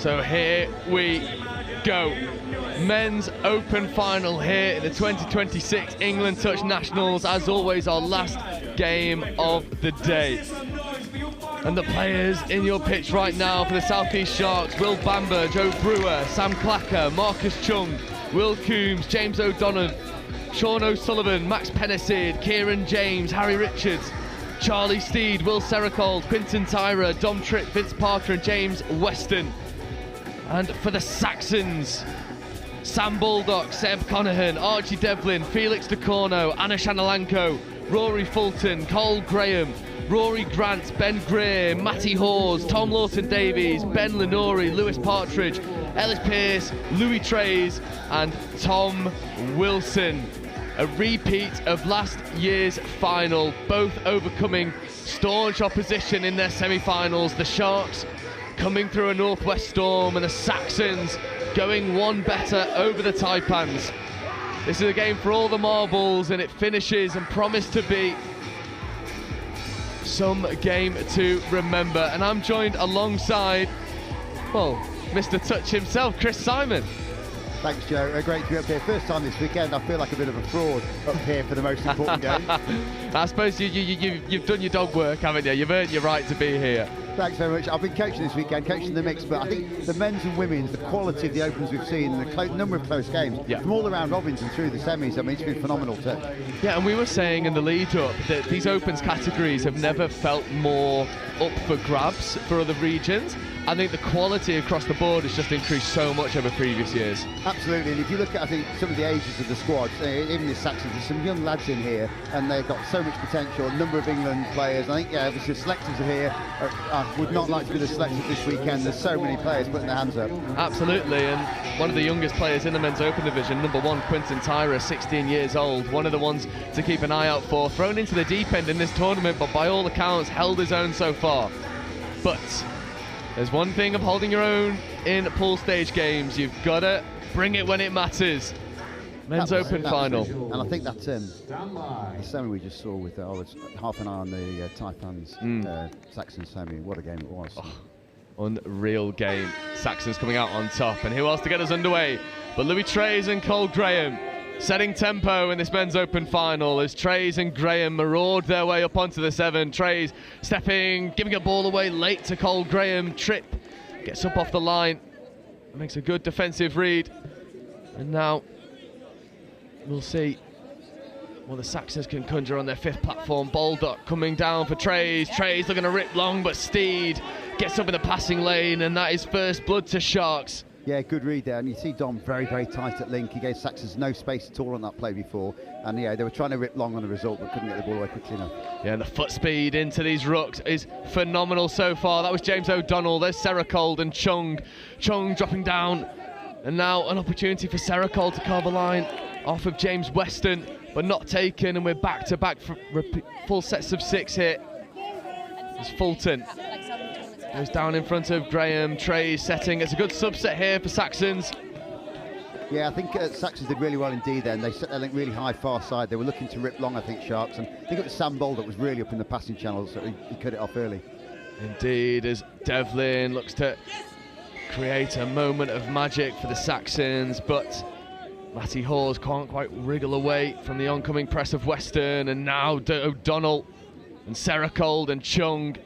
So here we go. Men's Open final here in the 2026 England Touch Nationals. As always, our last game of the day. And the players in your pitch right now for the South East Sharks: Will Bamber, Joe Brewer, Sam Clacker, Marcus Chung, Will Coombs, James O'Donnell, Sean O'Sullivan, Max Pennicid, Kieran James, Harry Richards, Charlie Steed, Will Sericold, Quinton Tyra, Dom Tripp, Vince Parker and James Weston. And for the Saxons, Sam Baldock, Seb Conahan, Archie Devlin, Felix DeCorno, Anna Shanalanko, Rory Fulton, Cole Graham, Rory Grant, Ben Greer, Matty Hawes, Tom Lawton-Davies, Ben Lenori, Lewis Partridge, Ellis Pearce, Louis Trays and Tom Wilson. A repeat of last year's final, both overcoming staunch opposition in their semi-finals. The Sharks coming through a northwest storm and the Saxons going one better over the Taipans. This is a game for all the marbles, and it finishes and promised to be some game to remember. And I'm joined alongside, well, Mr. Touch himself, Chris Simon. Thanks, Joe. Great to be up here. First time this weekend. I feel like a bit of a fraud up here for the most important game. I suppose you've done your dog work, haven't you? You've earned your right to be here. Thanks very much. I've been coaching this weekend, coaching the mix, but I think the men's and women's, the quality of the opens we've seen, and the number of close games, from all around robins and through the semis, I mean, it's been phenomenal too. Yeah, and we were saying in the lead-up that these opens categories have never felt more up for grabs for other regions. I think the quality across the board has just increased so much over previous years. Absolutely, and if you look at, I think, some of the ages of the squad, even the Saxons, there's some young lads in here, and they've got so much potential. A number of England players. I think, obviously, the selectors are here. I would not like to be the selectors this weekend. There's so many players putting their hands up. Absolutely, and one of the youngest players in the men's open division, number 1, Quinton Tyra, 16 years old. One of the ones to keep an eye out for. Thrown into the deep end in this tournament, but by all accounts, held his own so far. But there's one thing of holding your own in pool stage games. You've got to bring it when it matters. Men's Open final. And I think that the semi we just saw with, I was half an eye on the Taipans Saxons semi. What a game it was. Oh, unreal game. Saxons coming out on top. And who else to get us underway but Louis Trays and Cole Graham, setting tempo in this men's open final as Trays and Graham maraud their way up onto the 7. Trays stepping, giving a ball away late to Cole Graham. Tripp gets up off the line, makes a good defensive read. And now we'll see what the Saxons can conjure on their 5th platform. Baldock coming down for Trays. Trays looking to rip long, but Steed gets up in the passing lane, and that is first blood to Sharks. Yeah, good read there, and you see Dom very, very tight at link. He gave Saxons no space at all on that play before, and yeah, they were trying to rip long on the result, but couldn't get the ball away quickly enough. Yeah, and the foot speed into these rucks is phenomenal so far. That was James O'Donnell. There's Sericold and Chung. Chung dropping down, and now an opportunity for Sericold to carve a line off of James Weston, but not taken, and we're back to back for full sets of 6 here. It's Fulton. Goes down in front of Graham. Trays setting. It's a good subset here for Saxons. Yeah, I think Saxons did really well indeed then. They set their link really high far side. They were looking to rip long, I think, Sharks. And I think it was Sam Bold that was really up in the passing channel, so he cut it off early. Indeed, as Devlin looks to create a moment of magic for the Saxons, but Matty Hawes can't quite wriggle away from the oncoming press of Weston. And now O'Donnell and Sericold and Chung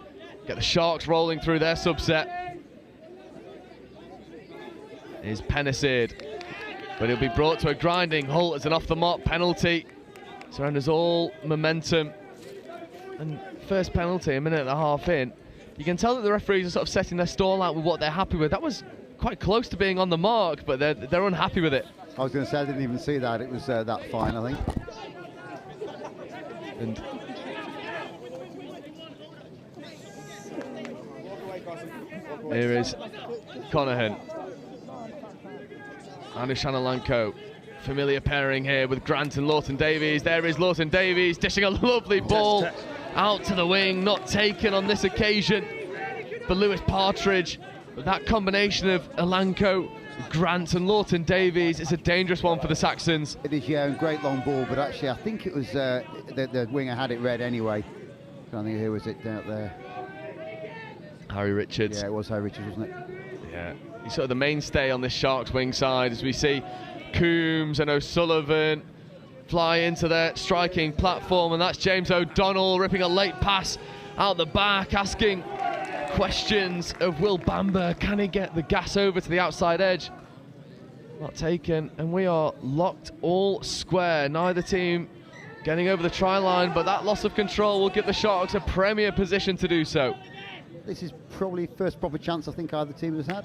get the Sharks rolling through their subset. Is Pennicid, but he'll be brought to a grinding halt as an off the mark penalty. Surrenders all momentum. And first penalty, a minute and a half in. You can tell that the referees are sort of setting their stall out with what they're happy with. That was quite close to being on the mark, but they're unhappy with it. I was going to say, I didn't even see that. It was that fine, I think. And here is Conahan. And Shanalanko. Familiar pairing here with Grant and Lawton-Davies. There is Lawton-Davies dishing a lovely ball out to the wing. Not taken on this occasion for Lewis Partridge. But that combination of Alanko, Grant and Lawton-Davies is a dangerous one for the Saxons. It is, yeah, and great long ball. But actually, I think it was the winger had it read anyway. I think who was it out there? Harry Richards. Yeah, it was Harry Richards, wasn't it? Yeah, he's sort of the mainstay on this Sharks wing side, as we see Coombs and O'Sullivan fly into their striking platform, and that's James O'Donnell ripping a late pass out the back, asking questions of Will Bamber. Can he get the gas over to the outside edge? Not taken, and we are locked all square. Neither team getting over the try line, but that loss of control will give the Sharks a premier position to do so. This is probably first proper chance I think either team has had.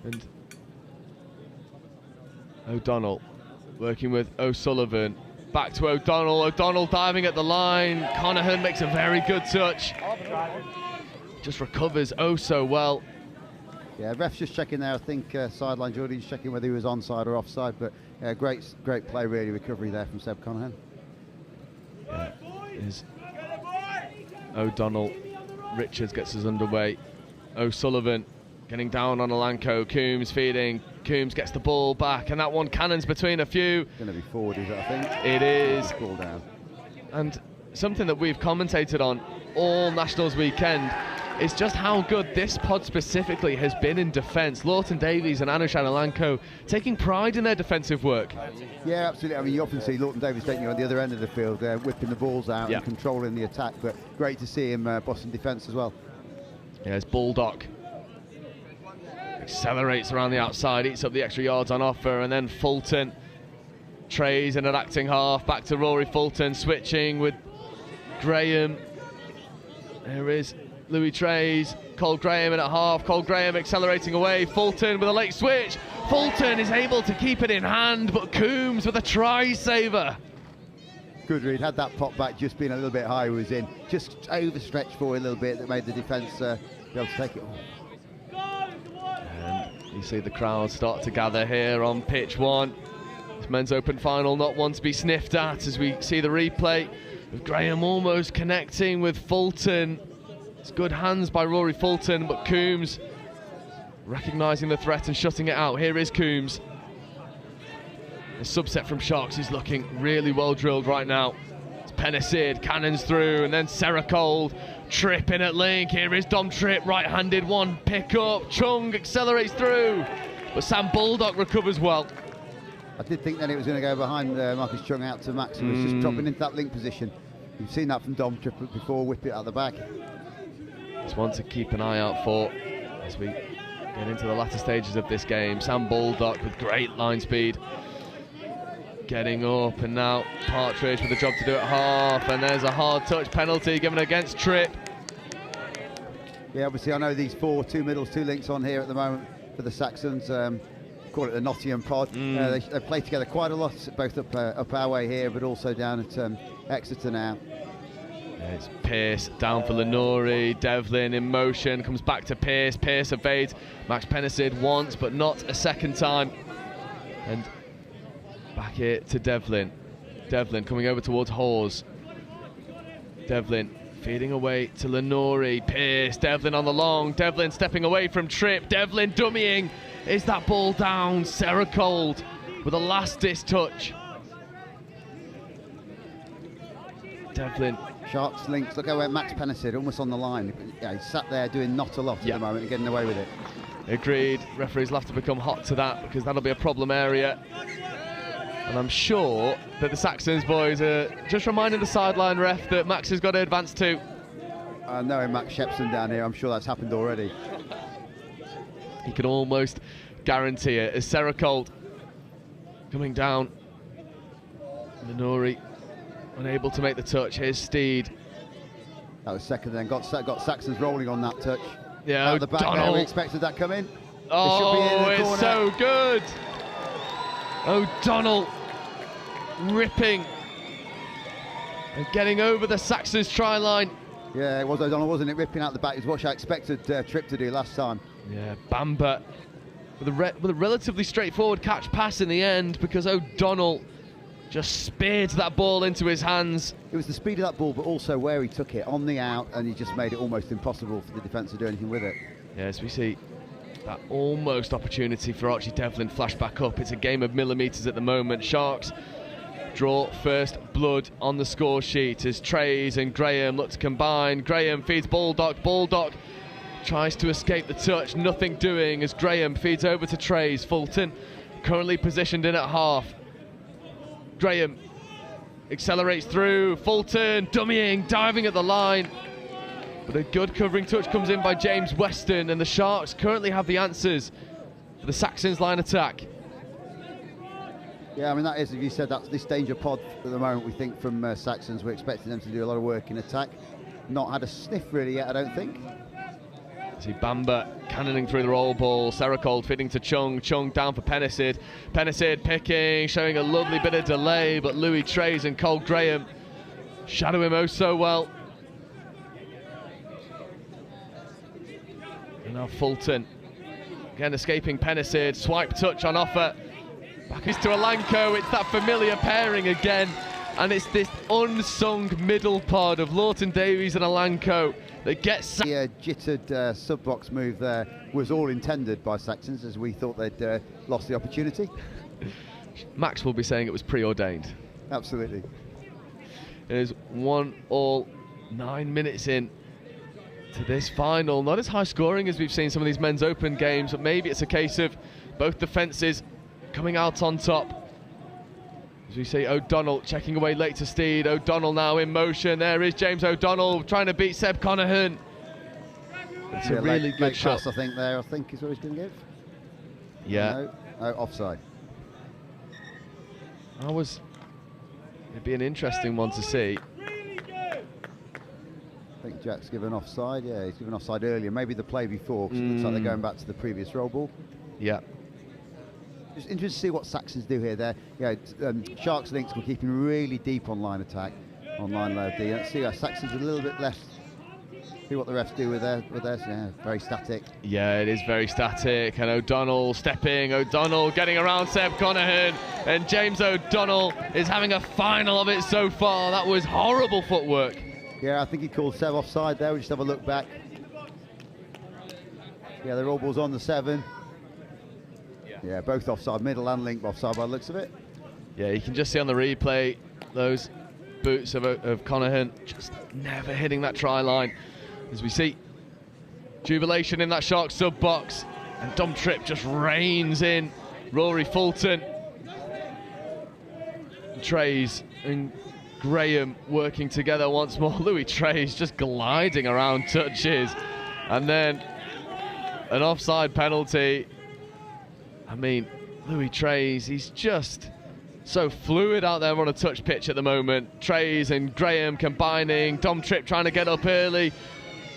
And O'Donnell working with O'Sullivan. Back to O'Donnell. O'Donnell diving at the line. Conahan makes a very good touch. Just recovers oh so well. Yeah, ref's just checking there. I think sideline Jordy's checking whether he was onside or offside, but great play, really, recovery there from Seb Conahan. Yeah, is O'Donnell. Richards gets us underway. O'Sullivan getting down on Alanko. Coombs feeding. Coombs gets the ball back, and that one cannons between a few. Going to be forward, is it, I think? It is. Ball down. And something that we've commentated on all Nationals weekend is just how good this pod specifically has been in defence. Lawton Davies and Anushan Alanko taking pride in their defensive work. Yeah, absolutely. I mean, you often see Lawton Davies, don't you, on the other end of the field, whipping the balls out and controlling the attack, but great to see him bossing defence as well. Yeah, it's Baldock. Accelerates around the outside, eats up the extra yards on offer, and then Fulton trays in an acting half. Back to Rory Fulton, switching with Graham. There is Louis Trays, Cole Graham in at half. Cole Graham accelerating away. Fulton with a late switch. Fulton is able to keep it in hand, but Coombs with a try saver. Good read, had that pop back just being a little bit high, he was in. Just overstretched for a little bit that made the defence be able to take it on. And you see the crowd start to gather here on pitch one. This men's open final not one to be sniffed at, as we see the replay of Graham almost connecting with Fulton. It's good hands by Rory Fulton, but Coombs recognising the threat and shutting it out. Here is Coombs. The subset from Sharks is looking really well drilled right now. It's Penicid, cannons through, and then Seracold, Tripp in at link. Here is Dom Tripp, right-handed one, pick up. Chung accelerates through, but Sam Baldock recovers well. I did think then it was going to go behind Marcus Chung out to Max, who was just dropping into that link position. You've seen that from Dom Tripp before, whip it out the back. It's one to keep an eye out for as we get into the latter stages of this game. Sam Baldock with great line speed. Getting up, and now Partridge with a job to do at half, and there's a hard touch penalty given against Tripp. Yeah, obviously I know these two middles, two links on here at the moment for the Saxons. Call it the Nottingham pod. They play together quite a lot, both up our way here, but also down at Exeter now. It's Pearce down for Lenore. Devlin in motion, comes back to Pearce. Pearce evades Max Penicid once, but not a second time. And back here to Devlin. Devlin coming over towards Hawes. Devlin feeding away to Lenore. Pearce, Devlin on the long. Devlin stepping away from Tripp. Devlin dummying. Is that ball down? Seracold with a last-ditch touch. Devlin. Sharks links. Look how where Max Penicid almost on the line. Yeah, he's sat there doing not a lot at the moment and getting away with it. Agreed. Referees will have to become hot to that, because that'll be a problem area. And I'm sure that the Saxons boys are just reminding the sideline ref that Max has got to advance too. I know Max Shepson down here. I'm sure that's happened already. He can almost guarantee it. As Seracold coming down. Lenore unable to make the touch. Here's Steed. That was second then. Got Saxons rolling on that touch. Yeah, out the back there. We expected that come in. Oh, it's so good. O'Donnell ripping and getting over the Saxons try line. Yeah, it was O'Donnell, wasn't it? Ripping out the back is what I expected Tripp to do last time. Yeah, Bamber with a relatively straightforward catch pass in the end, because O'Donnell just speared that ball into his hands. It was the speed of that ball, but also where he took it on the out, and he just made it almost impossible for the defence to do anything with it. Yes, we see that almost opportunity for Archie Devlin flash back up. It's a game of millimetres at the moment. Sharks draw first blood on the score sheet as Trays and Graham look to combine. Graham feeds Baldock. Baldock tries to escape the touch, nothing doing as Graham feeds over to Trays. Fulton currently positioned in at half. Graham accelerates through. Fulton dummying, diving at the line. But a good covering touch comes in by James Weston, and the Sharks currently have the answers for the Saxons line attack. Yeah, I mean, that is, as you said, that's this danger pod at the moment, we think, from Saxons. We're expecting them to do a lot of work in attack. Not had a sniff really yet, I don't think. See Bamba cannoning through the roll ball. Seracold fitting to Chung. Chung down for Pennicid. Pennicid picking, showing a lovely bit of delay, but Louis Trays and Cole Graham shadow him oh so well. And now Fulton again escaping Pennicid. Swipe touch on offer. Back is to Alanko. It's that familiar pairing again, and it's this unsung middle pod of Lawton Davies and Alanko that gets... The jittered sub-box move there was all intended by Saxons, as we thought they'd lost the opportunity. Max will be saying it was preordained. Absolutely. It is 1-1, 9 minutes in to this final. Not as high scoring as we've seen some of these men's open games, but maybe it's a case of both defences coming out on top. As we see O'Donnell checking away late to Steed. O'Donnell now in motion. There is James O'Donnell trying to beat Seb Conahan. It's a really good shot. Pass, I think, there. I think is what he's going to give. Yeah. No, offside. It'd be an interesting one to see. I think Jack's given offside. Yeah, he's given offside earlier. Maybe the play before, because it looks like they're going back to the previous roll ball. Yeah. Just interested to see what Saxons do here. Sharks links were keeping really deep on line attack, on line low D. Let's see how Saxons a little bit less. See what the refs do with theirs. Yeah, very static. Yeah, it is very static. And O'Donnell stepping. O'Donnell getting around Seb Conahan. And James O'Donnell is having a final of it so far. That was horrible footwork. Yeah, I think he called Seb offside there. We'll just have a look back. Yeah, the roll ball's on the 7. Yeah, both offside, middle and link offside by the looks of it. Yeah, you can just see on the replay those boots of Conahan just never hitting that try line. As we see jubilation in that Sharks sub box, and Dom Tripp just reins in Rory Fulton. Trays and Graham working together once more. Louis Trays just gliding around touches, and then an offside penalty. I mean, Louis Trays, he's just so fluid out there on a touch pitch at the moment. Trays and Graham combining. Dom Tripp trying to get up early,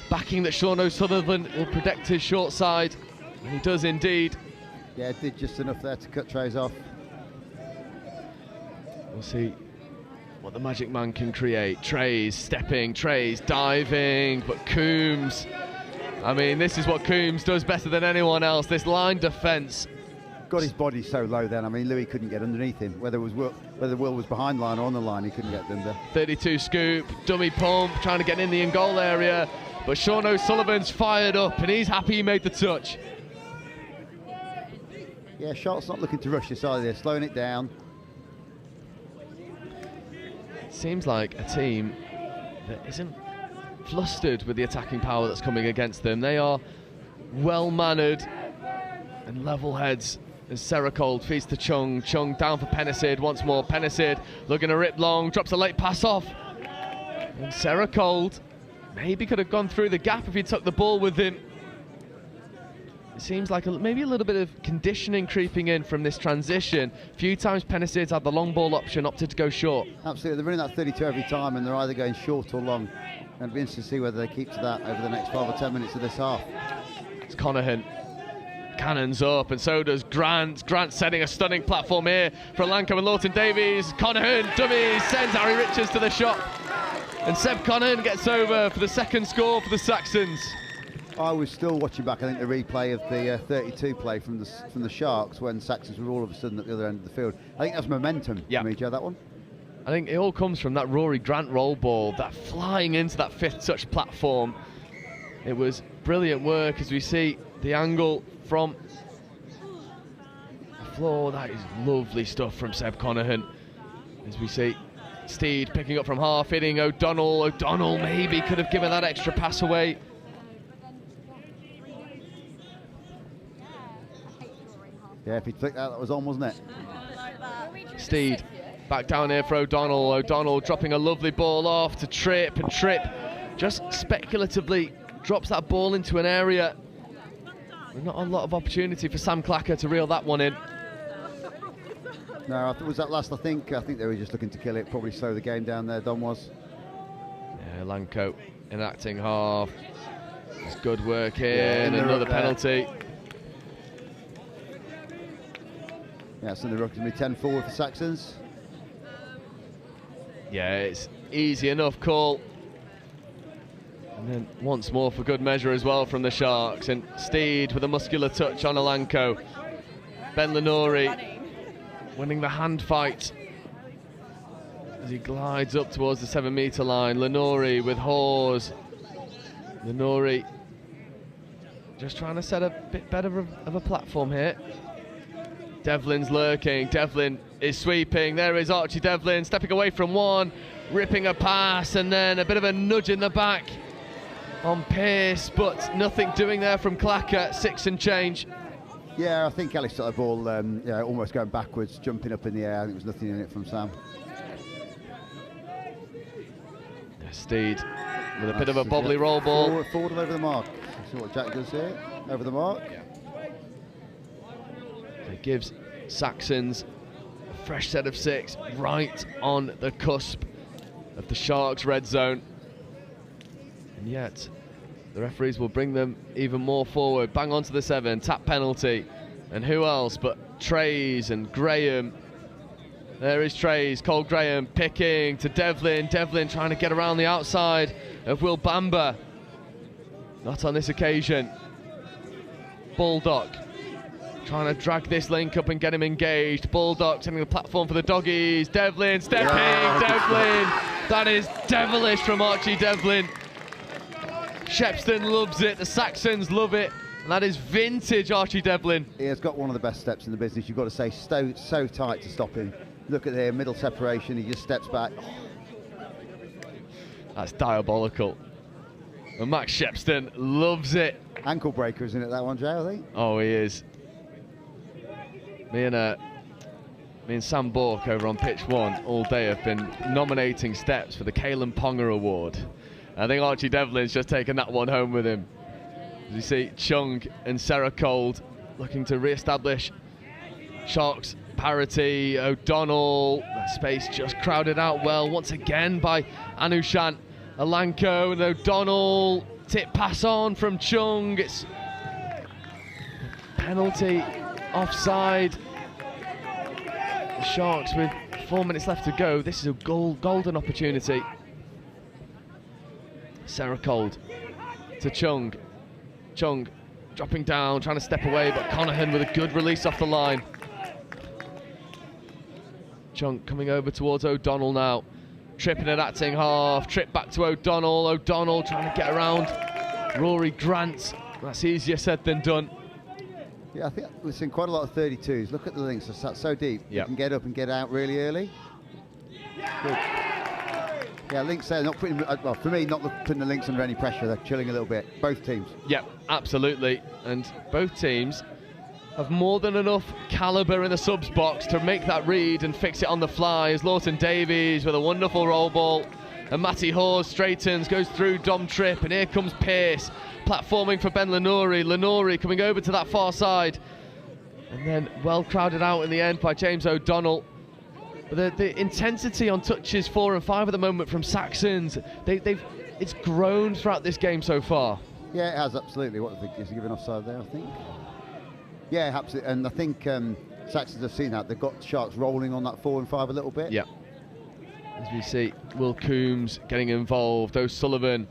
backing that Sean O'Sullivan will protect his short side. And he does indeed. Yeah, did just enough there to cut Trays off. We'll see what the Magic Man can create. Trays stepping, Trays diving, but Coombs, I mean, this is what Coombs does better than anyone else, this line defence. Got his body so low then, I mean, Louis couldn't get underneath him. Whether Will was behind line or on the line, he couldn't get under. 32 scoop, dummy pump, trying to get in the in-goal area, but Sean O'Sullivan's fired up and he's happy he made the touch. Yeah, Sharks not looking to rush this either, they're slowing it down. It seems like a team that isn't flustered with the attacking power that's coming against them. They are well-mannered and level heads. As Seracold feeds to Chung. Chung down for Pennicid once more. Pennicid looking to rip long, drops a late pass off. And Seracold maybe could have gone through the gap if he took the ball with him. It seems like maybe a little bit of conditioning creeping in from this transition. A few times Pennicid's had the long ball option, opted to go short. Absolutely, they're running that 32 every time and they're either going short or long. And it'll be interesting to see whether they keep to that over the next 5 or 10 minutes of this half. It's Conahan. Cannons up, and so does Grant. Grant setting a stunning platform here for Alanko and Lawton Davies. Conahan, dummy, sends Harry Richards to the shop. And Seb Conahan gets over for the second score for the Saxons. I was still watching back, I think, the replay of the 32 play from the Sharks when Saxons were all of a sudden at the other end of the field. I think that's momentum, Joe, that one. I think it all comes from that Rory Grant roll ball, that flying into that fifth touch platform. It was brilliant work as we see the angle from the floor. That is lovely stuff from Seb Conahan. As we see Steed picking up from half, hitting O'Donnell. O'Donnell maybe could have given that extra pass away. Yeah, if he'd flicked that was on, wasn't it? Steed back down here for O'Donnell. O'Donnell dropping a lovely ball off to Tripp, and Tripp just speculatively drops that ball into an area. Not a lot of opportunity for Sam Clacker to reel that one in. No, was that last? I think they were just looking to kill it, probably slow the game down there. Don was. Yeah, Lanco enacting half. It's good work here, yeah, and another penalty. Yeah, so the ruck's going to be 10 forward for Saxons. Yeah, it's easy enough call. And then once more for good measure as well from the Sharks. And Steed with a muscular touch on Alanko. Ben Lenori winning the hand fight as he glides up towards the 7 metre line. Lenori with Hawes. Lenori just trying to set a bit better of a platform here. Devlin's lurking, Devlin is sweeping, there is Archie Devlin stepping away from one, ripping a pass, and then a bit of a nudge in the back on Pearce, but nothing doing there from Clacker, 6 and change. Yeah, I think Alex got the ball almost going backwards, jumping up in the air. I think there was nothing in it from Sam. Steed with a bit of a bobbly roll ball. Forward and over the mark. See what Jack does here, over the mark. Yeah. It gives Saxons a fresh set of 6 right on the cusp of the Sharks' red zone. And yet, the referees will bring them even more forward. Bang onto the 7, tap penalty. And who else but Trays and Graham. There is Trays, Cole Graham picking to Devlin. Devlin trying to get around the outside of Will Bamba. Not on this occasion. Baldock trying to drag this link up and get him engaged. Baldock sending the platform for the doggies. Devlin stepping, Devlin. That is devilish from Archie Devlin. Shepston loves it, the Saxons love it. And that is vintage Archie Devlin. He has got one of the best steps in the business. You've got to say so tight to stop him. Look at there, middle separation, he just steps back. That's diabolical. And Max Shepston loves it. Ankle breaker, isn't it, that one, Joe, I think? Oh, he is. Me and Sam Bork over on Pitch 1 all day have been nominating steps for the Caelan Ponga Award. I think Archie Devlin's just taken that one home with him. As you see, Chung and Sarah Cold looking to re-establish Sharks parity. O'Donnell, that space just crowded out well once again by Anushan. Alanko and O'Donnell, tip pass on from Chung. It's penalty, offside. The Sharks with 4 minutes left to go. This is a golden opportunity. Sarah Cold to Chung. Chung dropping down, trying to step away, but Conahan with a good release off the line. Chung coming over towards O'Donnell now. Tripping at acting half, Tripp back to O'Donnell. O'Donnell trying to get around Rory Grant. That's easier said than done. Yeah, I think we've seen quite a lot of 32s. Look at the links, that's so deep. Yep. You can get up and get out really early. Good. Yeah, links there, not putting, well, for me, not putting the links under any pressure. They're chilling a little bit, both teams. Yep, absolutely. And both teams have more than enough calibre in the subs box to make that read and fix it on the fly, as Lawton Davies with a wonderful roll ball. And Matty Hawes straightens, goes through Dom Tripp, and here comes Pearce, platforming for Ben Lenori. Lenori coming over to that far side. And then well crowded out in the end by James O'Donnell. But the intensity on touches 4 and 5 at the moment from Saxons, it's grown throughout this game so far. Yeah, it has, absolutely. What is he given offside there, I think? Yeah, absolutely. And I think Saxons have seen that. They've got Sharks rolling on that 4 and 5 a little bit. Yeah. As we see Will Coombs getting involved, O'Sullivan,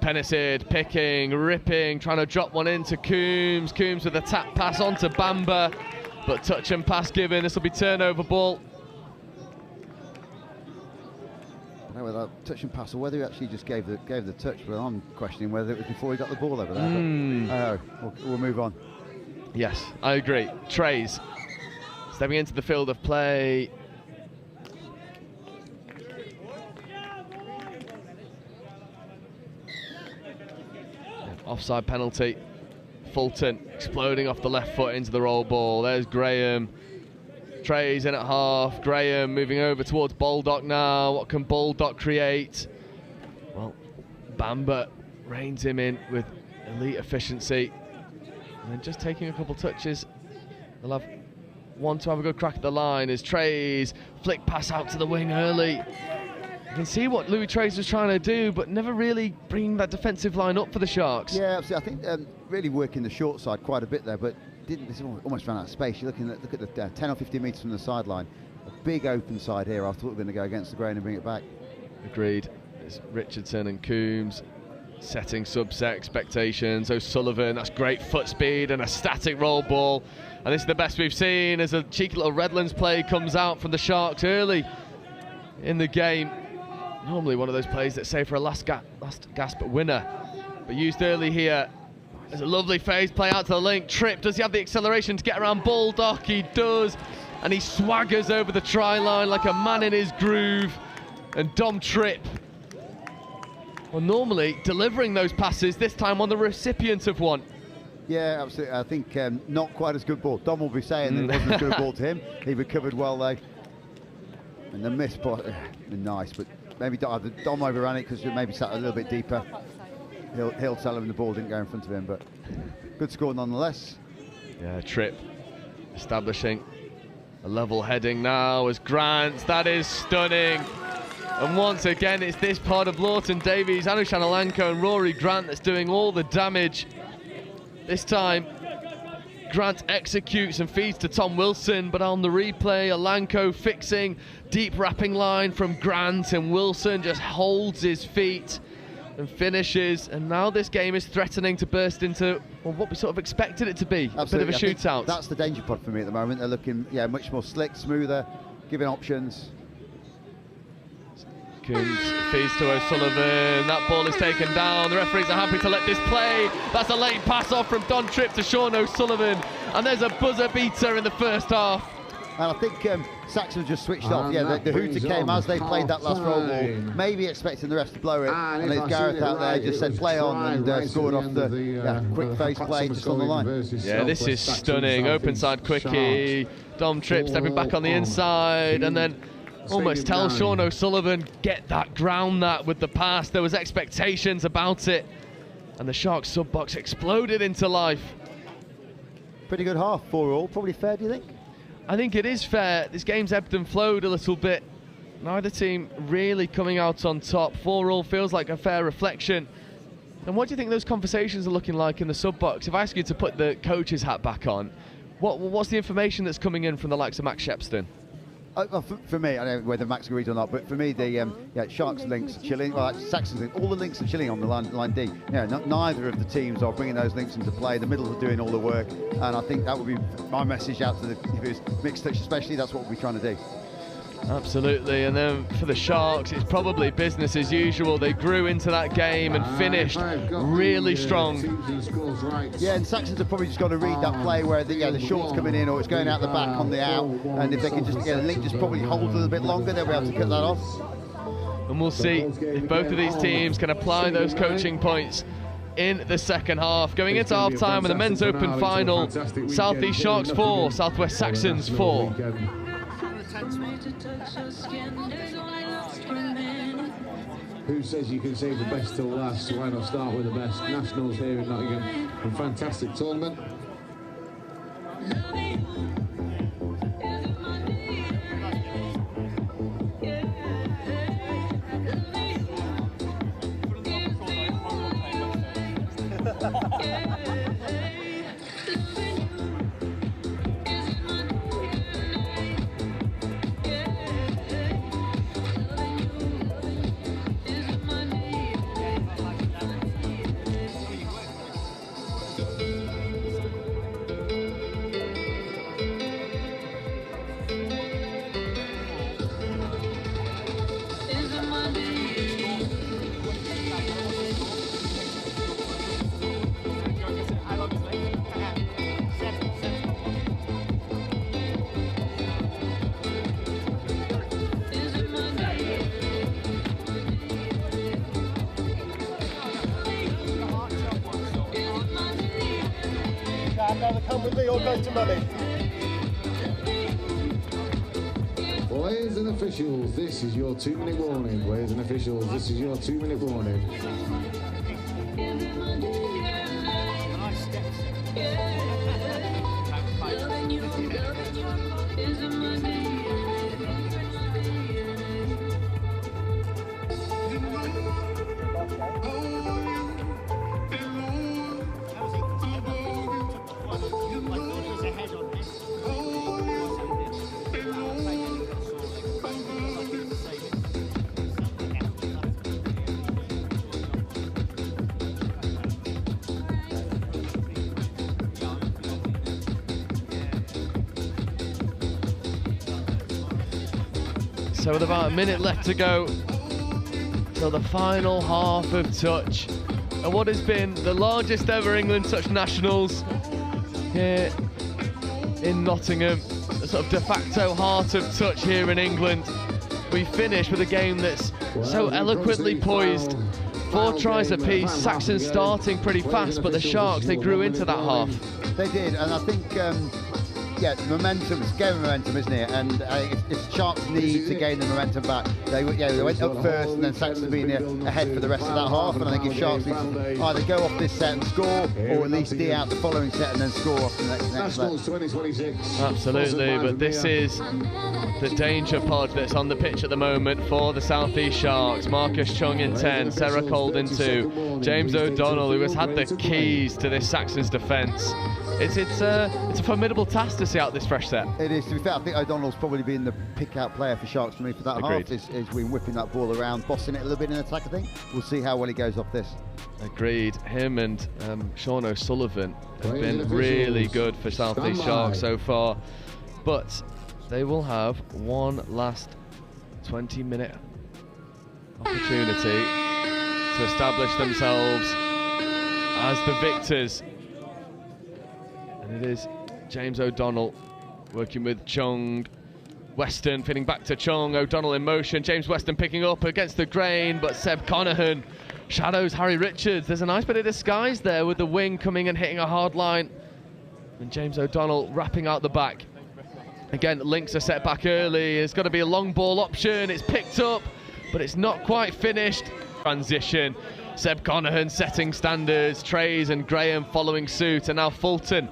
Pennicid picking, ripping, trying to drop one into Coombs. Coombs with a tap pass onto Bamba, but touch and pass given. This will be turnover ball. I don't know whether that touch and pass or whether he actually just gave the touch, but I'm questioning whether it was before he got the ball over there. We'll move on. Yes, I agree. Trays stepping into the field of play. Offside penalty. Fulton exploding off the left foot into the roll ball. There's Graham. Trey's in at half. Graham moving over towards Baldock now. What can Baldock create? Well, Bamba reins him in with elite efficiency. And then just taking a couple touches. They'll have one to have a good crack at the line as Trey's flick pass out to the wing early. You can see what Louis Trey's was trying to do, but never really bringing that defensive line up for the Sharks. Yeah, absolutely. I think really working the short side quite a bit there, but almost ran out of space. You're looking at look at the 10 or 15 metres from the sideline. A big open side here. I thought we were going to go against the grain and bring it back. Agreed. It's Richardson and Coombs setting subset expectations. O'Sullivan, that's great foot speed and a static roll ball. And this is the best we've seen as a cheeky little Redlands play comes out from the Sharks early in the game. Normally one of those plays that say for a last gasp winner, but used early here. There's a lovely phase play out to the link. Tripp, does he have the acceleration to get around Baldock? He does, and he swaggers over the try line like a man in his groove. And Dom Tripp, well, normally delivering those passes, this time on the recipient of one. Yeah, absolutely. I think not quite as good ball. Dom will be saying that it wasn't as good a ball to him. He recovered well though. And the miss spot, nice, but maybe Dom overran it because it maybe sat a little bit deeper. He'll tell him the ball didn't go in front of him, but good score nonetheless. Yeah, Tripp establishing a level heading now as Grant. That is stunning. And once again, it's this part of Lawton Davies, Anushan Alanko and Rory Grant that's doing all the damage. This time, Grant executes and feeds to Tom Wilson, but on the replay, Alanko fixing, deep wrapping line from Grant, and Wilson just holds his feet and finishes. And now this game is threatening to burst into, well, what we sort of expected it to be. Absolutely. A bit of a shootout. That's the danger pod for me at the moment. They're looking, much more slick, smoother, giving options. Coombs feeds to O'Sullivan. That ball is taken down. The referees are happy to let this play. That's a late pass off from Don Tripp to Sean O'Sullivan. And there's a buzzer beater in the first half. And I think Saxons just switched off. Yeah, the hooter came as they played that last roll ball, maybe expecting the rest to blow it. And there's Gareth out there just said play on and scored off the quick face play just on the line. Yeah, this is stunning. Open side quickie. Dom Tripp stepping back on the inside and then almost tell Sean O'Sullivan, get that, ground that with the pass. There was expectations about it. And the Sharks sub-box exploded into life. Pretty good half, 4-4. Probably fair, do you think? I think it is fair. This game's ebbed and flowed a little bit. Neither team really coming out on top. 4-4 feels like a fair reflection. And what do you think those conversations are looking like in the sub-box? If I ask you to put the coach's hat back on, what's the information that's coming in from the likes of Max Shepstone? For me, I don't know whether Max agrees or not, but for me, the Sharks links are chilling. Well, Saxons links, all the links are chilling on the line D. Neither of the teams are bringing those links into play. The middle are doing all the work, and I think that would be my message out to if it was mixed touch, especially. That's what we're trying to do. Absolutely, and then for the Sharks, it's probably business as usual. They grew into that game and finished really strong. Yeah, and Saxons have probably just got to read that play where the short's coming in or it's going out the back on the out, and if they can just the link just probably hold a little bit longer, they'll be able to cut that off. And we'll see if both of these teams can apply those coaching points in the second half. Going into half-time with the Men's Open final, South East Sharks 4, South West Saxons 4. Who says you can save the best till last? Why not start with the best? Nationals here in Nottingham. A fantastic tournament. either come with me or go to mummy. Players and officials, this is your 2-minute warning. Players and officials, this is your 2-minute warning. So with about a minute left to go till the final half of touch, and what has been the largest ever England touch nationals here in Nottingham, the sort of de facto heart of touch here in England, we finish with a game that's so eloquently poised. 4 tries apiece, Saxons starting pretty fast, but the Sharks, they grew into that half. They did, and I think, yeah, momentum, it's game momentum, isn't it? And if Sharks need to gain the momentum back, they went up first, and then Saxons have been ahead for the rest of that half. And I think if Sharks need to either go off this set and score, or at least D out the following set and then score off the next set. 2026. Absolutely, but this is the danger pod that's on the pitch at the moment for the South East Sharks. Marcus Chung in 10, Sarah Cold in 2, James O'Donnell, who has had the keys to this Saxons defence. It's a formidable task to see out this fresh set. It is. To be fair, I think O'Donnell's probably been the pick-out player for Sharks for me for that Agreed. half. Is been whipping that ball around, bossing it a little bit in attack, I think. We'll see how well he goes off this. Agreed. Him and Sean O'Sullivan have been really good for South East Sharks so far. But they will have one last 20-minute opportunity to establish themselves as the victors. And it is James O'Donnell working with Chung. Weston fitting back to Chung. O'Donnell in motion. James Weston picking up against the grain, but Seb Conahan shadows Harry Richards. There's a nice bit of disguise there with the wing coming and hitting a hard line. And James O'Donnell wrapping out the back. Again, links are set back early. It's got to be a long ball option. It's picked up, but it's not quite finished. Transition. Seb Conahan setting standards. Trays and Graham following suit. And now Fulton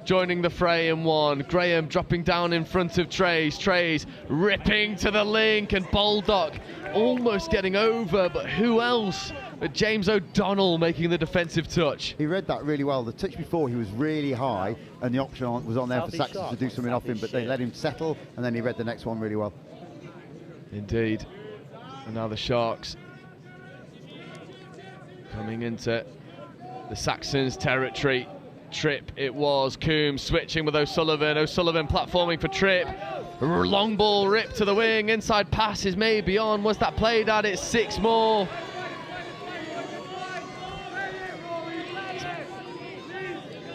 joining the fray in 1. Graham dropping down in front of Trays. Trays ripping to the link, and Baldock almost getting over, but who else but James O'Donnell making the defensive touch. He read that really well. The touch before, he was really high, and the option was on there for Saxons to do something off him, but they let him settle, and then he read the next one really well. Indeed. And now the Sharks coming into the Saxons territory. Tripp it was. Coombs switching with O'Sullivan. O'Sullivan platforming for Tripp. Long ball ripped to the wing. Inside pass is maybe on. Was that played at? It's 6 more.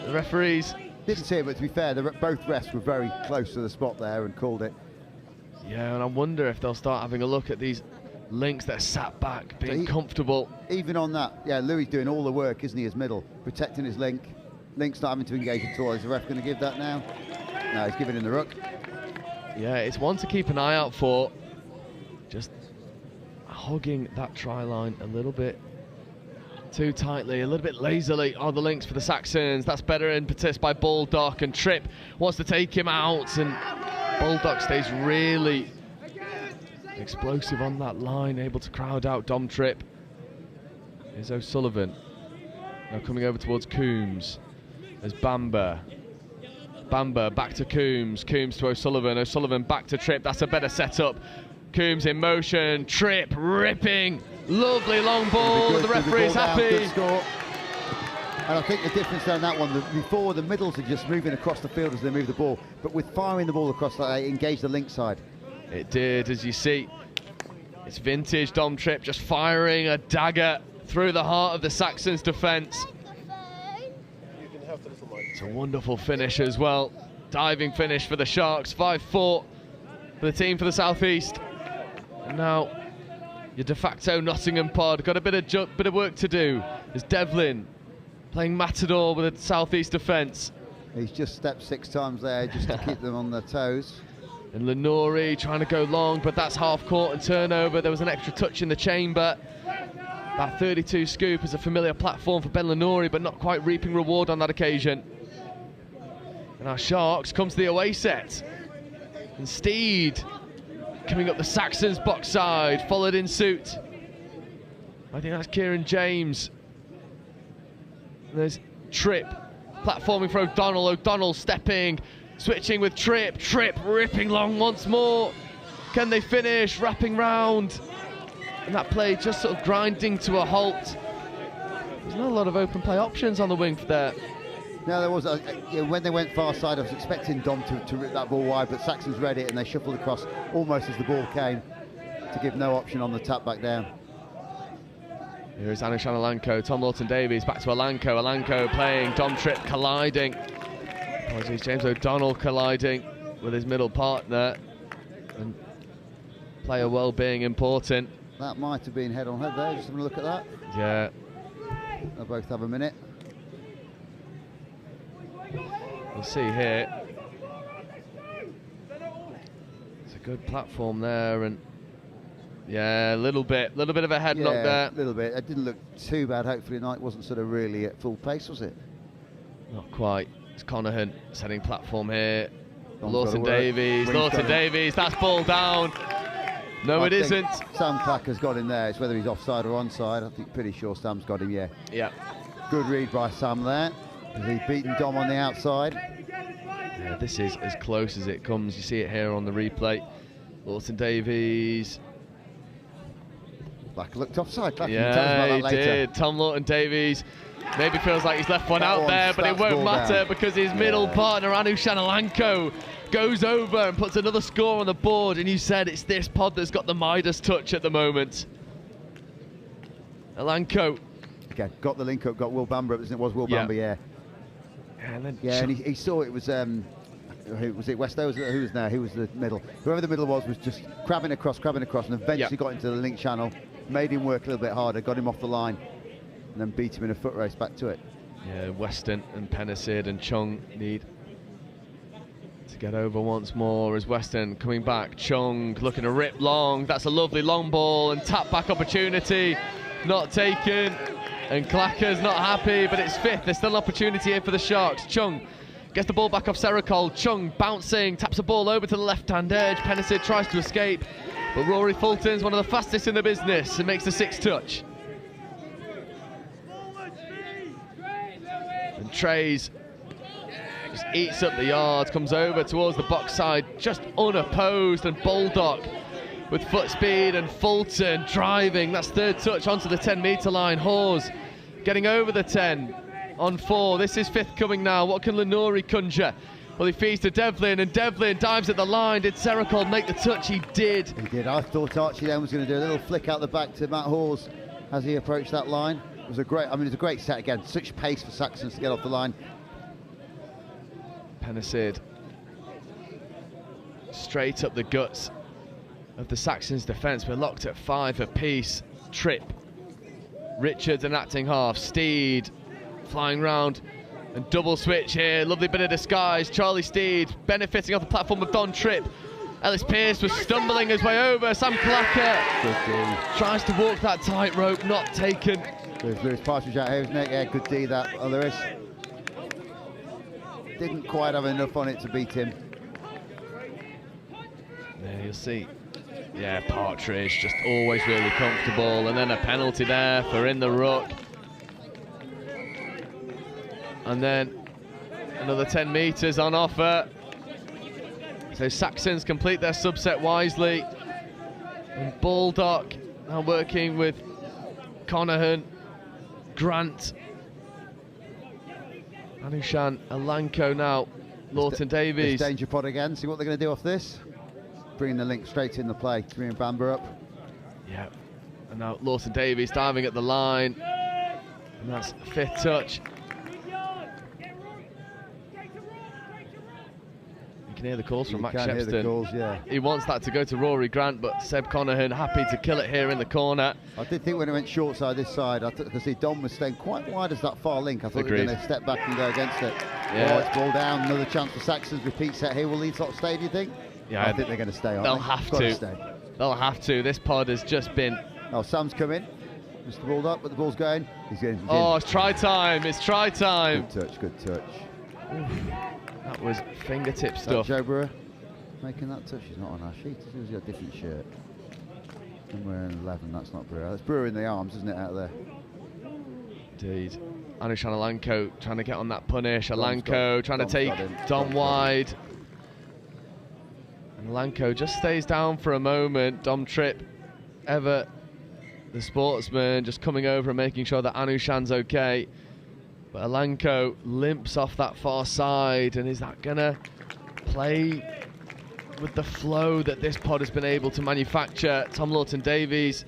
The referees didn't see it, but to be fair, both refs were very close to the spot there and called it. Yeah, and I wonder if they'll start having a look at these links that are sat back, being comfortable. Even on that, yeah, Louis doing all the work, isn't he, his middle, protecting his link. Link's not having to engage at all. Is the ref going to give that now? No, he's giving in the ruck. Yeah, it's one to keep an eye out for. Just hugging that try line a little bit too tightly, a little bit lazily are the links for the Saxons. That's better impetus by Baldock, and Tripp wants to take him out, and Baldock stays really explosive on that line, able to crowd out Dom Tripp. Here's O'Sullivan. Now coming over towards Coombs. There's Bamber. Bamber back to Coombs. Coombs to O'Sullivan. O'Sullivan back to Tripp. That's a better setup. Coombs in motion. Tripp ripping. Lovely long ball. The referee's happy. And I think the difference there on that one, before the middles are just moving across the field as they move the ball, but with firing the ball across, they engaged the link side. It did, as you see. It's vintage Dom Tripp just firing a dagger through the heart of the Saxons' defence. It's a wonderful finish as well. Diving finish for the Sharks. 5-4 for the team for the South East. And now your de facto Nottingham pod. Got a bit of work to do. There's Devlin playing Matador with the South East defence. He's just stepped 6 times there just to keep them on their toes. And Lenori trying to go long, but that's half court and turnover. There was an extra touch in the chamber. That 32 scoop is a familiar platform for Ben Lenori, but not quite reaping reward on that occasion. And our Sharks come to the away set. And Steed coming up the Saxons box side, followed in suit. I think that's Kieran James. There's Tripp platforming for O'Donnell. O'Donnell stepping, switching with Tripp. Tripp ripping long once more. Can they finish? Wrapping round. And that play just sort of grinding to a halt. There's not a lot of open play options on the wing there. No, there was. When they went far side, I was expecting Dom to rip that ball wide, but Saxons read it and they shuffled across almost as the ball came to give no option on the tap back down. Here is Anushan Alanko, Tom Lawton-Davies, back to Alanko. Alanko playing, Dom Tripp colliding. Apologies, James O'Donnell colliding with his middle partner. And player well-being important. That might have been head-on-head there, just having a look at that. Yeah. They'll both have a minute. We'll see here. It's a good platform there, and yeah, a little bit of a head knock there. A little bit. It didn't look too bad. Hopefully, night wasn't sort of really at full pace, was it? Not quite. It's Conahan setting platform here. Dom's Lawton-Davies, Lawton-Davies, that's ball down. No, it isn't. Sam Clacker's got him there. It's whether he's offside or onside. I think pretty sure Sam's got him, yeah. Yeah. Good read by Sam there. He's beaten Dom on the outside. Yeah, this is as close as it comes. You see it here on the replay. Lawton-Davies. Clacker looked offside. Clacker, yeah, he did. Tom Lawton-Davies maybe feels like he's left one out there, but it won't matter because his middle partner, Anushan Alanko, goes over and puts another score on the board. And you said it's this pod that's got the Midas touch at the moment. Alanko. Okay, got the link up, got Will Bamber up, it was Will Bamber, yeah. And and he saw it was, who was it, Westo? Who was there? Who was the middle? Whoever the middle was just crabbing across, and eventually got into the link channel, made him work a little bit harder, got him off the line, and then beat him in a foot race back to it. Yeah, Weston and Pennicid and Chung need to get over once more as Weston coming back. Chung looking to rip long. That's a lovely long ball and tap back opportunity. Not taken. And Clacker's not happy, but it's fifth. There's still an opportunity here for the Sharks. Chung gets the ball back off Seracol. Chung bouncing, taps the ball over to the left-hand edge. Pennicid tries to escape, but Rory Fulton's one of the fastest in the business and makes the 6th touch. And Trays just eats up the yards, comes over towards the box side, just unopposed, and Baldock with foot speed, and Fulton driving. That's 3rd touch onto the 10-metre line. Hawes getting over the 10 on 4. This is 5th coming now. What can Lenori conjure? Well, he feeds to Devlin, and Devlin dives at the line. Did Seracol make the touch? He did. He did. I thought Archie then was going to do a little flick out the back to Matt Hawes as he approached that line. It was a great, it was a great set again. Such pace for Saxons to get off the line. Pennicid straight up the guts of the Saxons' defence. We're locked at 5 apiece. Tripp, Richards and acting half. Steed flying round and double switch here. Lovely bit of disguise. Charlie Steed benefiting off the platform of Don Tripp. Ellis Pearce was stumbling his way over. Sam Clacker tries to walk that tightrope, not taken. There's Lewis Partridge out here, isn't it? Yeah, good D that, Lewis. Didn't quite have enough on it to beat him. There you'll see. Yeah, Partridge just always really comfortable, and then a penalty there for in the ruck. And then another 10 metres on offer. So Saxons complete their subset wisely. And Baldock now working with Conahan, Grant, Anushan Alanko now, Lawton-Davies. Danger pod again, see what they're going to do off this. Bringing the link straight in the play, bringing Bamber up. Yeah, and now Lawton-Davies diving at the line. And that's 5th touch. You can hear the calls from Max Hear the Shepston. calls, yeah. He wants that to go to Rory Grant, but Seb Conahan happy to kill it here in the corner. I did think when it went short side this side, I could see Dom was staying quite wide as that far link. I thought they were going to step back and go against it. Yeah. Oh, it's ball down. Another chance for Saxons. Repeat set here. Will Leeds not stay, do you think? Yeah, I think they're going to stay on. They'll have to. Stay. They'll have to. This pod has just been... Oh, Sam's come in. Just the ball up, but the ball's going. He's in. Oh, it's try time. It's try time. Good touch, good touch. Oof, that was fingertip stuff. Joe Brewer making that touch. He's not on our sheet. He's got a different shirt. I'm wearing 11. That's not Brewer. That's Brewer in the arms, isn't it, out there? Indeed. Anush Alanko trying to get on that punish. Alanko trying to take Dom wide. And Alanko just stays down for a moment. Dom Tripp, ever the sportsman, just coming over and making sure that Anushan's okay. But Alanko limps off that far side, and is that gonna play with the flow that this pod has been able to manufacture? Tom Lawton-Davies,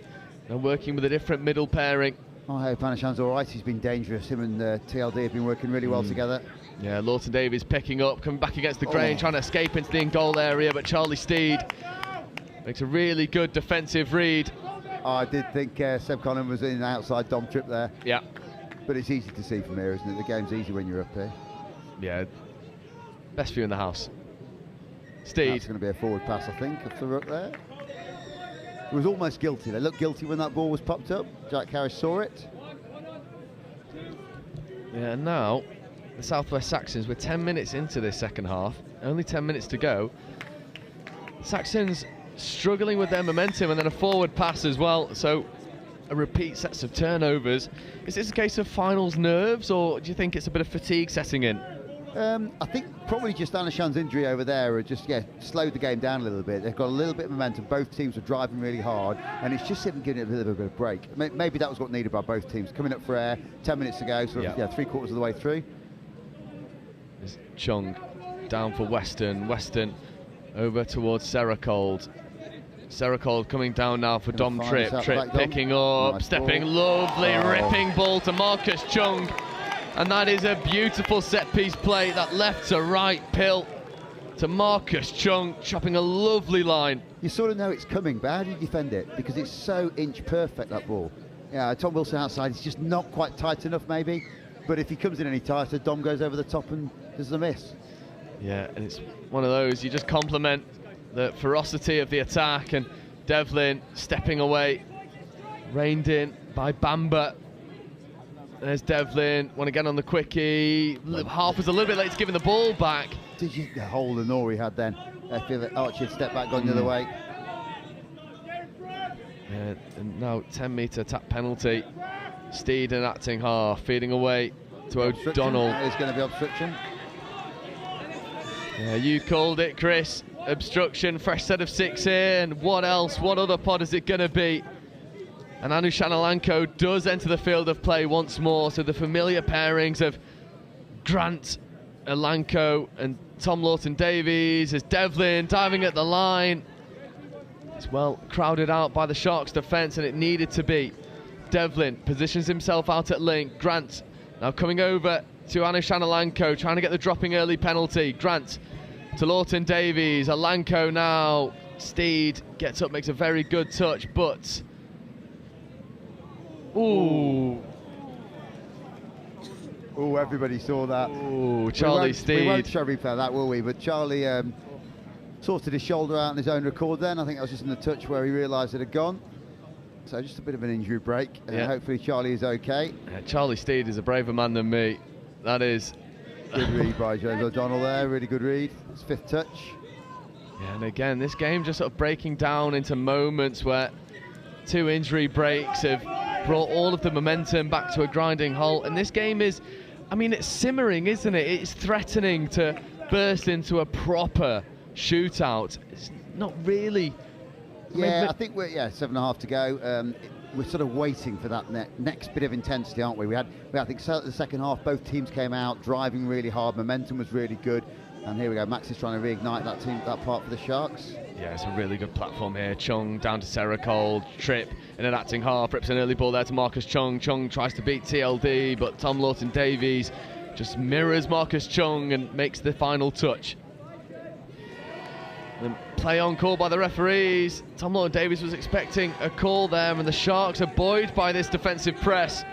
and working with a different middle pairing. I hope Anushan's all right. He's been dangerous. Him and TLD have been working really well together. Yeah, Lawton-Davies picking up, coming back against the grain, trying to escape into the in-goal area, but Charlie Steed makes a really good defensive read. I did think Seb Conan was in outside Dom Tripp there. Yeah. But it's easy to see from here, isn't it? The game's easy when you're up here. Yeah. Best view in the house. Steed. That's going to be a forward pass, I think, if they're up there. It was almost guilty. They looked guilty when that ball was popped up. Jack Harris saw it. Yeah, and now the Southwest Saxons, we're 10 minutes into this second half, only 10 minutes to go. Saxons struggling with their momentum, and then a forward pass as well, so a repeat sets of turnovers. Is this a case of finals nerves, or do you think it's a bit of fatigue setting in? I think probably just Anushan's injury over there just slowed the game down a little bit. They've got a little bit of momentum. Both teams are driving really hard, and it's just him giving it a little bit of break. Maybe that was what needed by both teams. Coming up for air, 10 minutes to go, sort of, 3/4 of the way through. There's Chung down for Weston. Weston over towards Seracold. Seracold coming down now for Dom Tripp. Tripp picking up, nice stepping, ball. Lovely, ripping ball to Marcus Chung. And that is a beautiful set-piece play, that left to right pill to Marcus Chung, chopping a lovely line. You sort of know it's coming, but how do you defend it? Because it's so inch perfect, that ball. Yeah, Tom Wilson outside, he's just not quite tight enough maybe, but if he comes in any tighter, Dom goes over the top and there's a miss. Yeah, and it's one of those, you just compliment the ferocity of the attack, and Devlin stepping away, reined in by Bamba. There's Devlin, want to get on the quickie. Half was a little bit late to giving the ball back. Did you the hole the Nori had then? I feel that Archie had stepped back, gone the other way. And now 10-metre tap penalty. Steed and acting half, feeding away to O'Donnell. It's going to be obstruction. Yeah, you called it, Chris. Obstruction, fresh set of 6 here, and what else? What other pod is it going to be? And Anushan Alanko does enter the field of play once more, so the familiar pairings of Grant, Alanko and Tom Lawton-Davies as Devlin diving at the line. It's well crowded out by the Sharks defence, and it needed to be. Devlin positions himself out at link. Grant now coming over to Anushan Alanko, trying to get the dropping early penalty. Grant to Lawton-Davies. Alanko now. Steed gets up, makes a very good touch, but... Ooh. Oh, everybody saw that. Ooh, Charlie Steed. We won't show replay of that, will we? But Charlie sorted his shoulder out on his own record then. I think that was just in the touch where he realised it had gone. So just a bit of an injury break. Hopefully Charlie is okay. Yeah, Charlie Steed is a braver man than me. That is... Good read by James O'Donnell there, really good read. It's 5th touch. Yeah, and again, this game just sort of breaking down into moments where 2 injury breaks have brought all of the momentum back to a grinding halt. And this game is, I mean, it's simmering, isn't it? It's threatening to burst into a proper shootout. It's not really... Yeah, I think we're 7.5 to go. We're sort of waiting for that next bit of intensity, aren't we? I think the second half, both teams came out driving really hard. Momentum was really good, and here we go. Max is trying to reignite that part for the Sharks. Yeah, it's a really good platform here. Chung down to Seracold, Tripp in an acting half, rips an early ball there to Marcus Chung. Chung tries to beat TLD, but Tom Lawton-Davies just mirrors Marcus Chung and makes the final touch. And play on call by the referees. Tom Lawton-Davies was expecting a call there, and the Sharks are buoyed by this defensive press.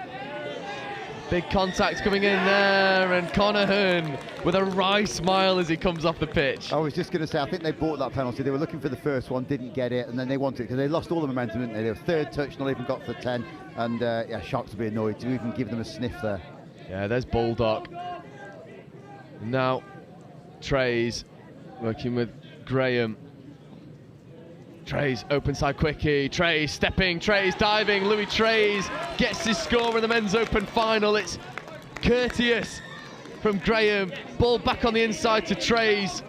Big contact coming in there, and Conahan with a wry smile as he comes off the pitch. I was just going to say, I think they bought that penalty. They were looking for the first one, didn't get it, and then they wanted it because they lost all the momentum, didn't they? They were third touch, not even got for 10, and yeah, Sharks will be annoyed to even give them a sniff there. Yeah, there's Baldock. Now, Trays working with Graham. Trays, open side quickie, Trays stepping, Trays diving, Louis Trays gets his score in the men's open final. It's courteous from Graham, ball back on the inside to Trays.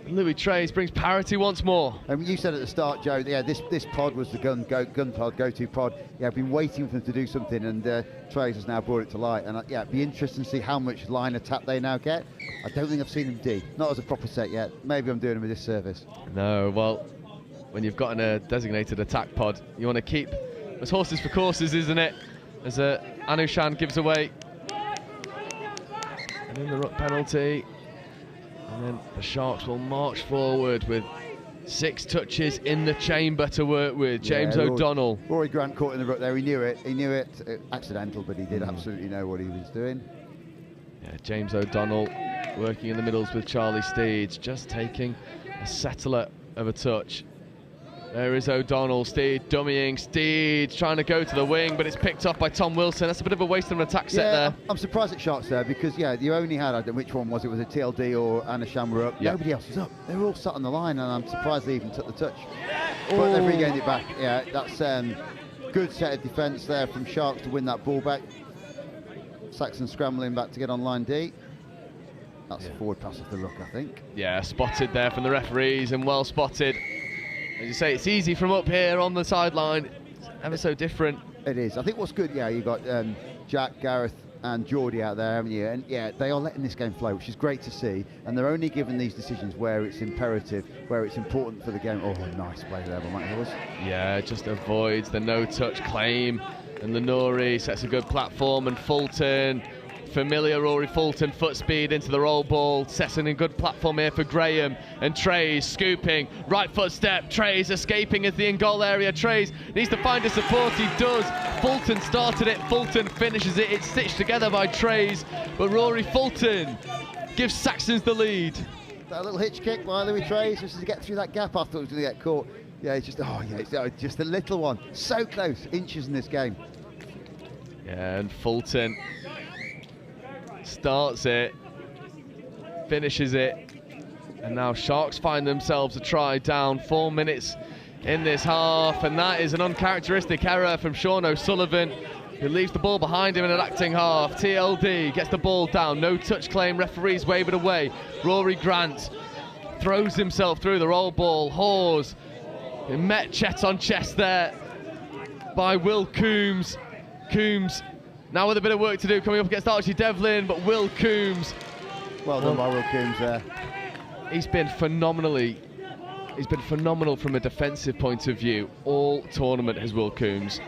Louis Trays brings parity once more. You said at the start, Joe, yeah, this pod was the gun pod, go-to pod. Yeah, I've been waiting for them to do something, and Trays has now brought it to light. And yeah, it'd be interesting to see how much line attack they now get. I don't think I've seen them D, not as a proper set yet. Maybe I'm doing them a disservice. No, well, when you've got a designated attack pod, you want to keep as horses for courses, isn't it? As Anushan gives away. And then the ruck penalty. And then the Sharks will march forward with 6 touches in the chamber to work with. James O'Donnell. Rory Grant caught in the ruck there. He knew it. Accidental, but he did absolutely know what he was doing. Yeah, James O'Donnell working in the middles with Charlie Steeds, just taking a settler of a touch. There is O'Donnell, Steed dummying, Steed trying to go to the wing, but it's picked up by Tom Wilson. That's a bit of a waste of an attack set there. I'm surprised at Sharks there because, yeah, you only had, I don't know which one was it, was it TLD or Anushan were up? Yep. Nobody else was up. They were all sat on the line, and I'm surprised they even took the touch. But they've regained it back. Yeah, that's good set of defence there from Sharks to win that ball back. Saxon scrambling back to get on line D. That's a forward pass off the ruck, I think. Yeah, spotted there from the referees, and well spotted. As you say, it's easy from up here on the sideline. It's ever so different. It is. I think what's good, yeah, you've got Jack, Gareth and Geordie out there, haven't you? And yeah, they are letting this game flow, which is great to see. And they're only giving these decisions where it's imperative, where it's important for the game. Oh, nice play there by Matt Hills. Yeah, just avoids the no-touch claim. And Lenori sets a good platform, and Fulton, familiar Rory Fulton, foot speed into the roll ball, sets in a good platform here for Graham, and Trays scooping, right foot step, Trays escaping as the in-goal area. Trays needs to find a support, he does. Fulton started it, Fulton finishes it, it's stitched together by Trays, but Rory Fulton gives Saxons the lead. That little hitch kick by Louis Trays, just to get through that gap. I thought he was going to get caught. Yeah, it's just, it's just a little one. So close, inches in this game. Yeah, and Fulton starts it, finishes it, and now Sharks find themselves a try down. 4 minutes in this half, and that is an uncharacteristic error from Sean O'Sullivan, who leaves the ball behind him in an acting half. TLD gets the ball down, no touch claim, referees wave it away. Rory Grant throws himself through the roll ball. Hawes met chest on chest there by Will Coombs. Coombs now with a bit of work to do, coming up against Archie Devlin, but Will Coombs. Well done by Will Coombs there. He's been phenomenal from a defensive point of view all tournament, has Will Coombs.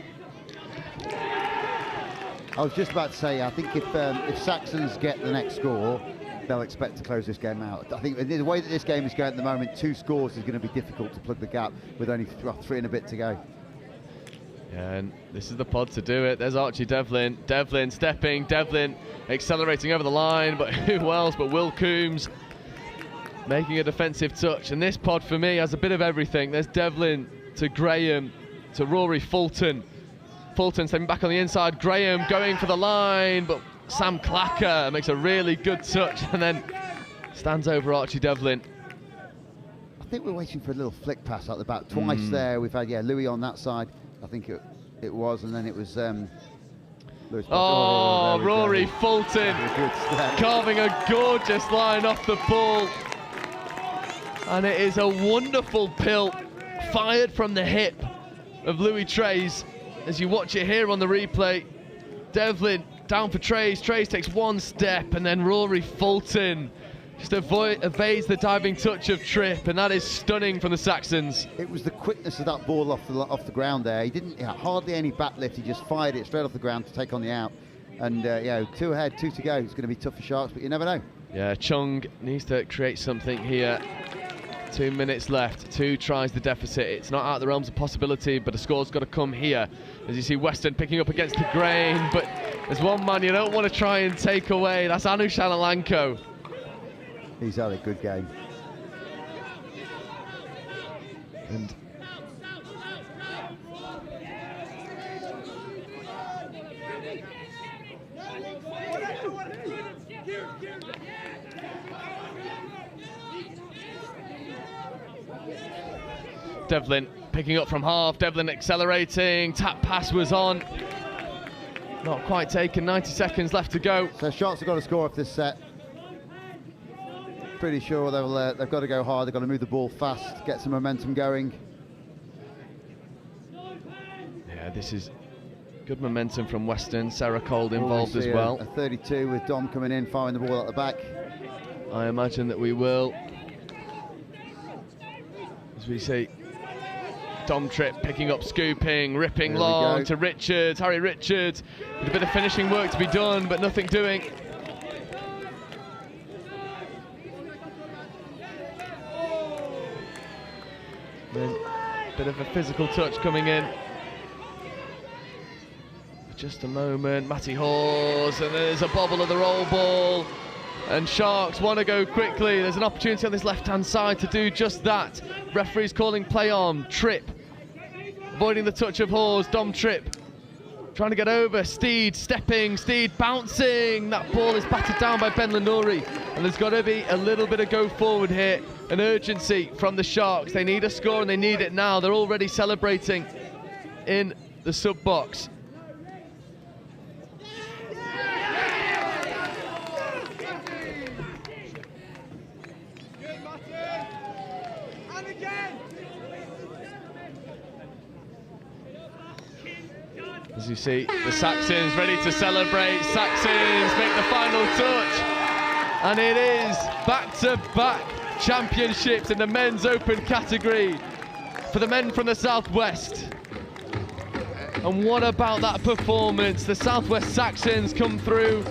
I was just about to say, I think if Saxons get the next score, they'll expect to close this game out. I think the way that this game is going at the moment, 2 scores is going to be difficult to plug the gap with only 3 and a bit to go. Yeah, and this is the pod to do it. There's Archie Devlin. Devlin stepping, Devlin accelerating over the line, but who else but Will Coombs making a defensive touch. And this pod for me has a bit of everything. There's Devlin to Graham to Rory Fulton. Fulton stepping back on the inside, Graham going for the line, but Sam Clacker makes a really good touch and then stands over Archie Devlin. I think we're waiting for a little flick pass out the back. Twice there, we've had, Louis on that side. I think it was, and then it was Lewis. Rory Fulton carving a gorgeous line off the ball. And it is a wonderful pill fired from the hip of Louis Trays. As you watch it here on the replay, Devlin down for Trays. Trays takes 1 step, and then Rory Fulton just evades the diving touch of Tripp, and that is stunning from the Saxons. It was the quickness of that ball off the ground there. He didn't hardly any back lift. He just fired it straight off the ground to take on the out. And 2 ahead, 2 to go. It's going to be tough for Sharks, but you never know. Yeah, Chung needs to create something here 2 minutes left, 2 tries the deficit. It's not out of the realms of possibility, but a score's got to come here. As you see Western picking up against the grain, but there's one man you don't want to try and take away. That's Anu Shalalanko. He's had a good game. And Devlin picking up from half, Devlin accelerating, tap pass was on. Not quite taken, 90 seconds left to go. So Sharks have got to score off this set. Pretty sure they've got to go hard, they've got to move the ball fast, get some momentum going. Yeah, this is good momentum from Western. Sarah Cold involved as well. A 32 with Dom coming in, firing the ball at the back. I imagine that we will. As we see Dom Tripp picking up, scooping, ripping long to Richards, Harry Richards, with a bit of finishing work to be done, but nothing doing. Then bit of a physical touch coming in. Just a moment, Matty Hawes, and there's a bobble of the roll ball. And Sharks want to go quickly. There's an opportunity on this left-hand side to do just that. Referee's calling play on. Tripp avoiding the touch of Hawes. Dom Tripp trying to get over. Steed stepping. Steed bouncing. That ball is battered down by Ben Lenouri. And there's got to be a little bit of go forward here. An urgency from the Sharks. They need a score and they need it now. They're already celebrating in the sub-box. As you see, the Saxons ready to celebrate. Saxons make the final touch. And it is back-to-back championships in the men's open category for the men from the Southwest. And what about that performance? The Southwest Saxons come through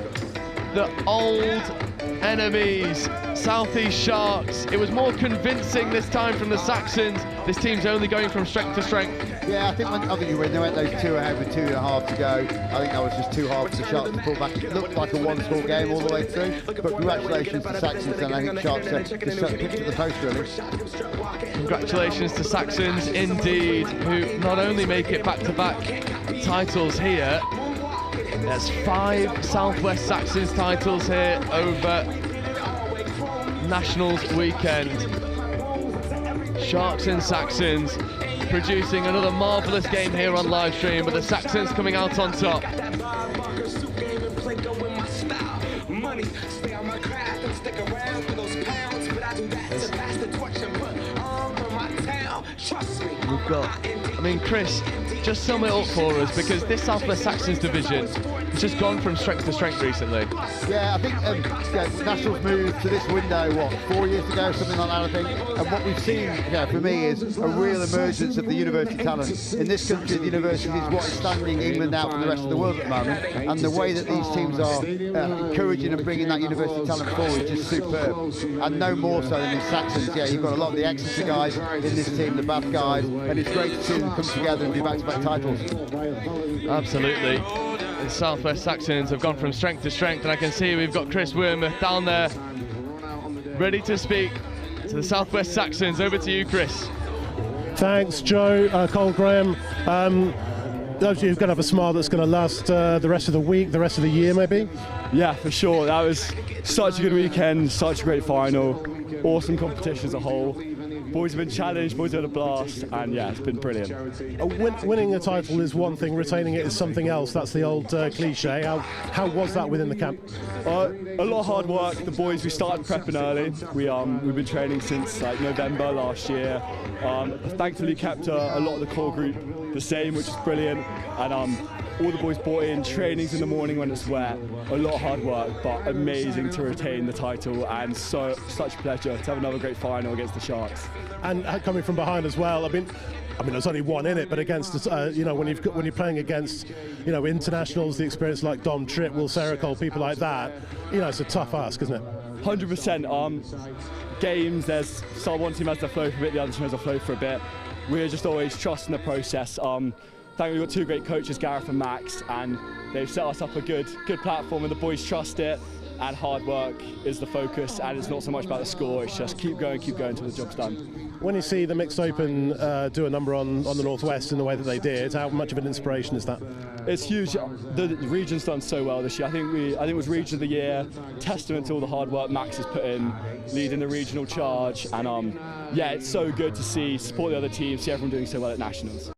the old enemies, Southeast Sharks. It was more convincing this time from the Saxons. This team's only going from strength to strength. Yeah, I think when they went those 2 ahead with 2.5 to go, I think that was just too hard for the Sharks to pull back. It looked like a one-score game all the way through, but congratulations to Saxons, and I think Sharks just picked to the post, really. Congratulations to Saxons, indeed, who not only make it back-to-back titles here, there's 5 Southwest Saxons titles here over Nationals weekend. Sharks and Saxons producing another marvellous game here on live stream, but the Saxons coming out on top. We've got, I mean, Chris, just sum it up for us, because this Southwest Saxons division has just gone from strength to strength recently. Yeah, I think Nationals moved to this window, what, 4 years ago, something like that, I think. And what we've seen, for me, is a real emergence of the university talent. In this country, the university is what is standing England out from the rest of the world at the moment. And the way that these teams are encouraging and bringing that university talent forward is just superb. And no more so than these Saxons. Yeah, you've got a lot of the Exeter guys in this team, the Bath guys, and it's great to see them come together and do back-to-back titles. Absolutely. The Southwest Saxons have gone from strength to strength, and I can see we've got Chris Wormuth down there ready to speak to the Southwest Saxons. Over to you, Chris. Thanks, Joe. Cole Graham. Those of you who's going to have a smile that's going to last the rest of the week, the rest of the year, maybe? Yeah, for sure. That was such a good weekend, such a great final, awesome competition as a whole. Boys have been challenged, boys have had a blast, and yeah, it's been brilliant. Winning a title is one thing, retaining it is something else. That's the old cliche. How was that within the camp? A lot of hard work. The boys, we started prepping early. We've been training since like November last year. Thankfully kept a lot of the core group the same, which is brilliant. And all the boys brought in trainings in the morning when it's wet. A lot of hard work, but amazing to retain the title, and such a pleasure to have another great final against the Sharks. And coming from behind as well. I mean, there's only one in it, but against when you're playing against internationals, the experience like Dom Tripp, Will Sericol, people like that, it's a tough ask, isn't it? 100%. Games, there's one team has the flow for a bit, the other team has the flow for a bit. We're just always trusting the process. Thankfully, we've got two great coaches, Gareth and Max, and they've set us up a good platform, and the boys trust it. And hard work is the focus, and it's not so much about the score. It's just keep going until the job's done. When you see the Mixed Open do a number on the Northwest in the way that they did, how much of an inspiration is that? It's huge. The region's done so well this year. I think it was Region of the Year. Testament to all the hard work Max has put in, leading the regional charge. And yeah, it's so good to support the other teams, see everyone doing so well at Nationals.